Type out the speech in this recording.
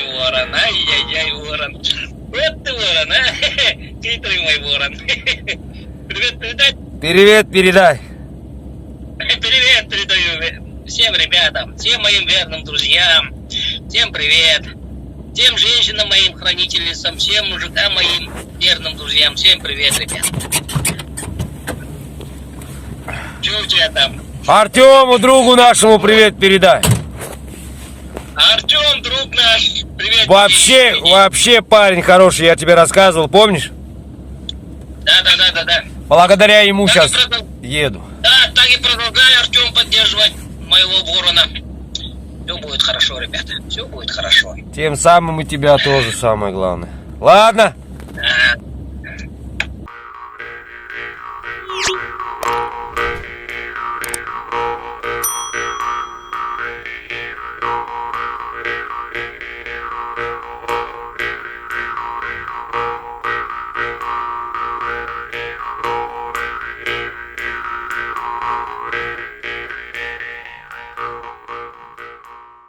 Ворон, ай-яй-яй, ворон. Вот ты ворон, а? Хитрый мой ворон. Привет передай. Привет передай. Привет передаю всем ребятам, всем моим верным друзьям. Всем привет. Всем женщинам моим хранительницам, всем мужикам моим верным друзьям. Всем привет, ребят. Что у тебя там? Артему, другу нашему, привет передай. Артем, друг наш, привет. Вообще парень хороший, я тебе рассказывал, помнишь? Да. Благодаря ему Так сейчас и еду. Да, так и продолжай, Артем, поддерживать моего ворона. Все будет хорошо, ребята. Все будет хорошо. Тем самым и тебя тоже самое главное. Ладно? Да.